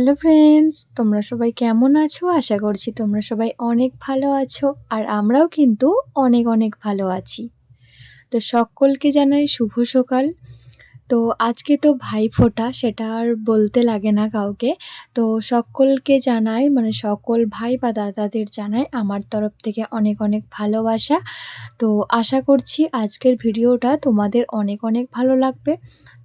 Hello friends, তোমরা সবাই কেমন আছো? আশা করছি তোমরা সবাই অনেক ভালো আছো। আর আমরাও কিন্তু অনেক অনেক ভালো আছি। তো সকলকে জানাই শুভ সকাল। তো আজকে তো ভাইফোঁটা, সেটা আর বলতে লাগে না কাউকে। তো সকলকে জানাই, মানে সকল ভাই বা দাদাদের জানাই আমার তরফ থেকে অনেক অনেক ভালোবাসা। তো আশা করছি আজকের ভিডিওটা তোমাদের অনেক অনেক ভালো লাগবে।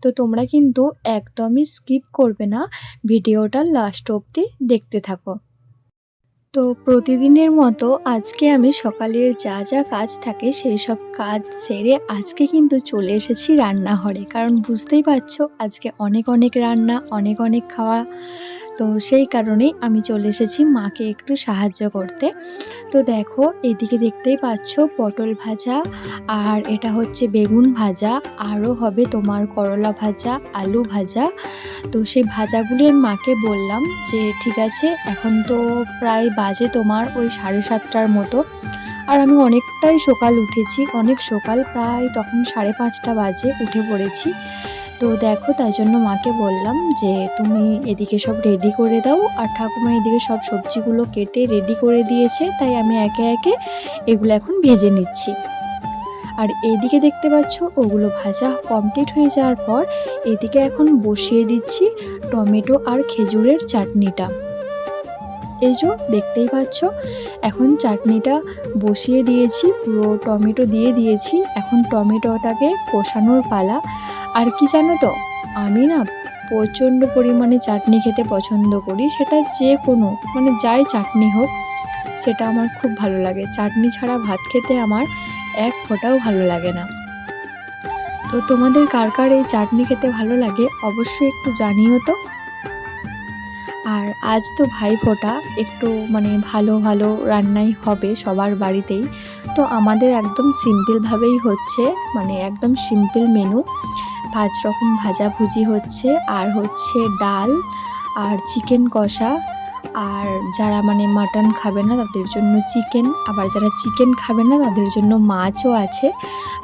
তো তোমরা কিন্তু একদমই স্কিপ করবে না, ভিডিওটা লাস্ট অবধি দেখতে থাকো। তো প্রতিদিনের মতো আজকে আমি সকালের যা যা কাজ থাকে সেই সব কাজ সেরে আজকে কিন্তু চলে এসেছি রান্নাঘরে, কারণ বুঝতেই পারছো আজকে অনেক অনেক রান্না, অনেক অনেক খাওয়া। তো সেই কারণেই আমি চলে এসেছি মাকে একটু সাহায্য করতে। তো দেখো, এদিকে দেখতেই পাচ্ছ পটল ভাজা, আর এটা হচ্ছে বেগুন ভাজা, আরও হবে তোমার করলা ভাজা, আলু ভাজা। তো সেই ভাজাগুলি আমি মাকে বললাম যে ঠিক আছে, এখন তো প্রায় বাজে তোমার ওই 7:30টার মতো, আর আমি অনেকটাই সকাল উঠেছি, অনেক সকাল, প্রায় তখন 5:30টা বাজে উঠে পড়েছি। তো দেখো, তাই জন্য মাকে বললাম যে তুমি এদিকে সব রেডি করে দাও, আর ঠাকুমা এদিকে সব সবজিগুলো কেটে রেডি করে দিয়েছে, তাই আমি একে একে এগুলো এখন ভেজে নিচ্ছি। আর এইদিকে দেখতে পাচ্ছ ওগুলো ভাজা কমপ্লিট হয়ে যাওয়ার পর এদিকে এখন বসিয়ে দিচ্ছি টমেটো আর খেজুরের চাটনিটা। এই যে দেখতেই পাচ্ছ, এখন চাটনিটা বসিয়ে দিয়েছি, পুরো টমেটো দিয়ে দিয়েছি। এখন টমেটোটাকে কষানোর পালা। আর কি জানো তো, আমি না প্রচণ্ড পরিমাণে চাটনি খেতে পছন্দ করি, সেটা যে কোনো মানে যাই চাটনি হোক, সেটা আমার খুব ভালো লাগে। চাটনি ছাড়া ভাত খেতে আমার এক ফোঁটাও ভালো লাগে না। তো তোমাদের কার কার এই চাটনি খেতে ভালো লাগে অবশ্যই একটু জানিও তো। আর আজ তো ভাইফোঁটা, একটু মানে ভালো ভালো রান্নাই হবে সবার বাড়িতেই। তো আমাদের একদম সিম্পলভাবেই হচ্ছে, মানে একদম সিম্পল মেনু। 5 রকম ভাজাভুজি হচ্ছে, আর হচ্ছে ডাল আর চিকেন কষা। আর যারা মানে মাটন খাবে না তাদের জন্য চিকেন, আবার যারা চিকেন খাবে না তাদের জন্য মাছও আছে,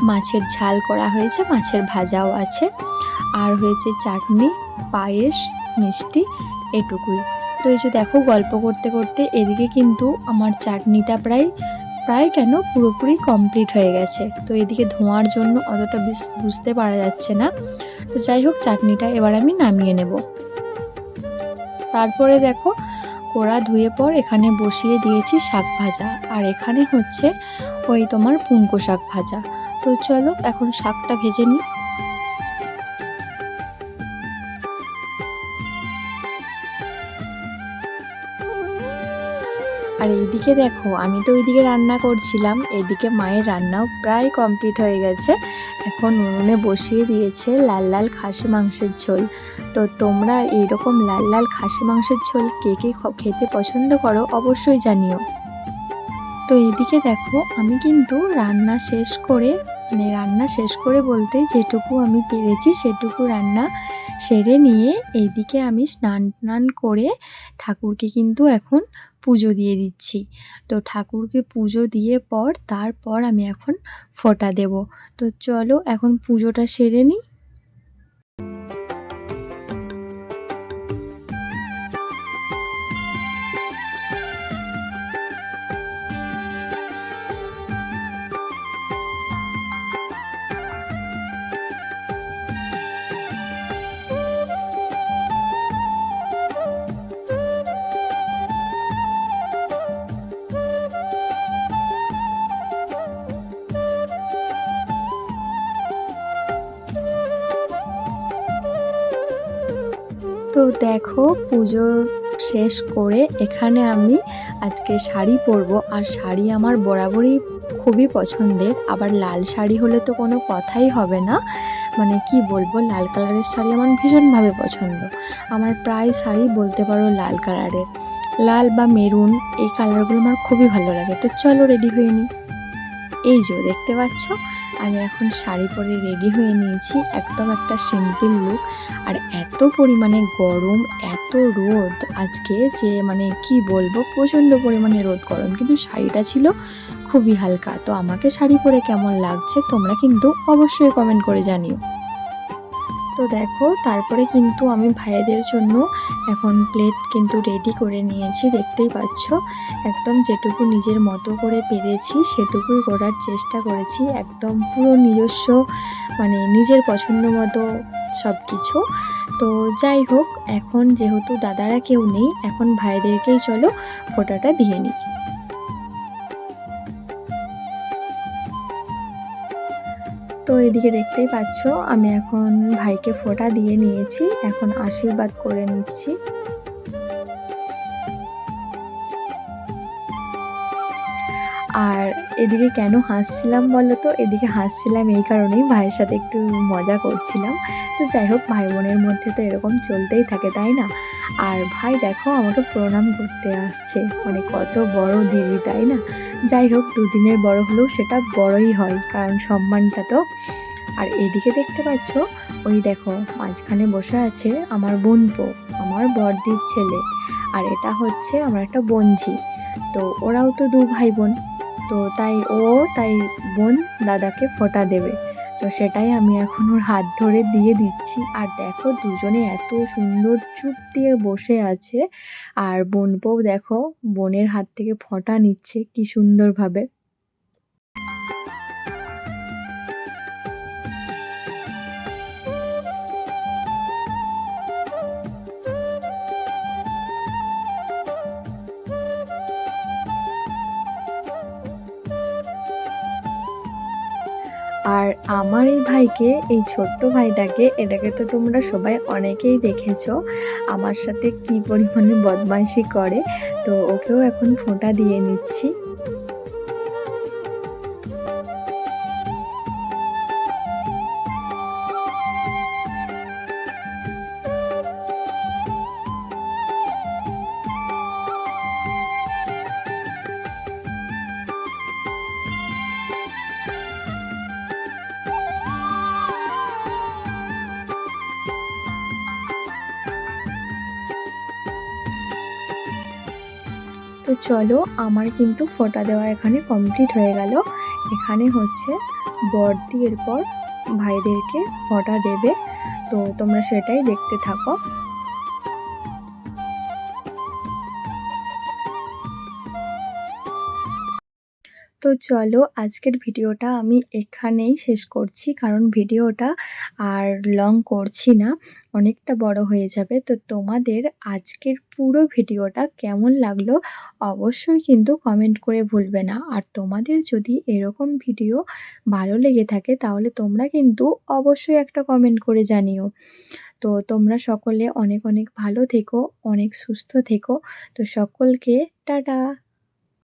মাছের ঝাল করা হয়েছে, মাছের ভাজাও আছে, আর হয়েছে চাটনি, পায়েস, মিষ্টি, এটুকুই। তো এই যে দেখো, গল্প করতে করতে এদিকে কিন্তু আমার চাটনিটা প্রায় কেন পুরোপুরি কমপ্লিট হয়ে গেছে। তো এদিকে ধোঁয়ার জন্য অতটা বুঝতে পারা যাচ্ছে না। তো যাই হোক, চাটনিটা এবার আমি নামিয়ে নেব। তারপরে দেখো, কড়া ধুয়ে পর এখানে বসিয়ে দিয়েছি শাক ভাজা, আর এখানে হচ্ছে ওই তোমার পুনকো শাক ভাজা। তো চলো এখন শাকটা ভেজে নিই। আর এইদিকে দেখো, আমি তো ওইদিকে রান্না করছিলাম, এদিকে মায়ের রান্নাও প্রায় কমপ্লিট হয়ে গেছে। এখন উনুনে বসিয়ে দিয়েছে লাল লাল খাসি মাংসের ঝোল। তো তোমরা এইরকম লাল লাল খাসি মাংসের ঝোল কে কে খেতে পছন্দ করো অবশ্যই জানিও। তো এইদিকে দেখো, আমি কিন্তু রান্না শেষ করে বলতে যেটুকু আমি পেরেছি সেটুকু রান্না সেরে নিয়ে এইদিকে আমি স্নান করে ঠাকুরকে কিন্তু এখন পুজো দিয়ে দিচ্ছি। তো ঠাকুরকে পুজো দিয়ে তারপর আমি এখন ফোঁটা দেব। তো চলো এখন পুজোটা সেরে নিই। তো দেখো, পুজো শেষ করে এখানে আমি আজকে শাড়ি পরবো, আর শাড়ি আমার বরাবরই খুবই পছন্দের। আবার লাল শাড়ি হলে তো কোনো কথাই হবে না, মানে কি বলবো, লাল কালারের শাড়ি আমার ভীষণভাবে পছন্দ। আমার প্রায় শাড়ি বলতে পারো লাল কালারের, লাল বা মেরুন, এই কালারগুলো আমার খুবই ভালো লাগে। তো চলো রেডি হয়ে নিই। এই যে দেখতে পাচ্ছ, আমি এখন শাড়ি পরে রেডি হয়ে নিয়েছি, একদম একটা সিম্পল লুক। আর এত পরিমাণে গরম, এত রোদ আজকে, যে মানে কি বলবো, প্রচণ্ড পরিমাণে রোদ গরম, কিন্তু শাড়িটা ছিল খুবই হালকা। তো আমাকে শাড়ি পরে কেমন লাগছে তোমরা কিন্তু অবশ্যই কমেন্ট করে জানিও। তো দেখো তারপরে কিন্তু আমি ভাইদের জন্য এখন প্লেট কিন্তু রেডি করে নিয়েছি, দেখতেই পাচ্ছ। একদম যেটুকু নিজের মতো করে পেরেছি সেটুকুই করার চেষ্টা করেছি, একদম পুরো নিজস্ব মানে নিজের পছন্দ মতো সব কিছু। তো যাই হোক, এখন যেহেতু দাদারা কেউ নেই, এখন ভাইদেরকেই চলো ফোঁটাটা দিয়ে নিই। তো এদিকে দেখতেই পাচ্ছ আমি এখন ভাইকে ফোঁটা দিয়ে নিয়েছি, এখন আশীর্বাদ করে নিচ্ছি। আর এদিকে কেন হাসছিলাম বলো তো? এদিকে হাসছিলাম এই কারণেই, ভাইয়ের সাথে একটু মজা করছিলাম। তো যাই হোক, ভাই বোনের মধ্যে তো এরকম চলতেই থাকে, তাই না? আর ভাই দেখো আমাকে প্রণাম করতে আসছে, মানে কত বড় দিদি, তাই না? যাই হোক, দুদিনের বড় হলেও সেটা বড়ই হয়, কারণ সম্মানটা তো। আর এদিকে দেখতে পাচ্ছ, ওই দেখো মাঝখানে বসে আছে আমার বোনপো, আমার বড়দির ছেলে। আর এটা হচ্ছে আমার একটা বোনঝি। তো ওরাও তো দু ভাই বোন। তো তাই বোন দাদাকে ফোঁটা দেবে। তো সেটাই আমি এখন ওর হাত ধরে দিয়ে দিচ্ছি। আর দেখো দুজনে এত সুন্দর চুপ দিয়ে বসে আছে। আর বোনপোও দেখো বোনের হাত থেকে ফোঁটা নিচ্ছে কি সুন্দরভাবে। আর আমার এই ভাইকে, এই ছোট্ট ভাইটাকে, এটাকে তো তোমরা সবাই অনেকেই দেখেছো আমার সাথে কি পরিমাণে বদমাইশি করে। তো ওকেও এখন ফোঁটা দিয়ে নিচ্ছি। তো চলো, আমার কিন্তু ফোঁটা দেওয়া এখানে কমপ্লিট হয়ে গেল। এখানে হচ্ছে বড়দি এরপর ভাইদেরকে ফোঁটা দেবে। তো তোমরা সেটাই দেখতে থাকো। তো চলো, আজকের ভিডিওটা আমি এখানেই শেষ করছি, কারণ ভিডিওটা আর লং করছি না, অনেকটা বড় হয়ে যাবে। তো তোমাদের আজকের পুরো ভিডিওটা কেমন লাগলো অবশ্যই কিন্তু কমেন্ট করে ভুলবে না। আর তোমাদের যদি এরকম ভিডিও ভালো লেগে থাকে তাহলে তোমরা কিন্তু অবশ্যই একটা কমেন্ট করে জানিও। তো তোমরা সকলে অনেক অনেক ভালো থেকো, অনেক সুস্থ থেকো। তো সকলকে টাটা।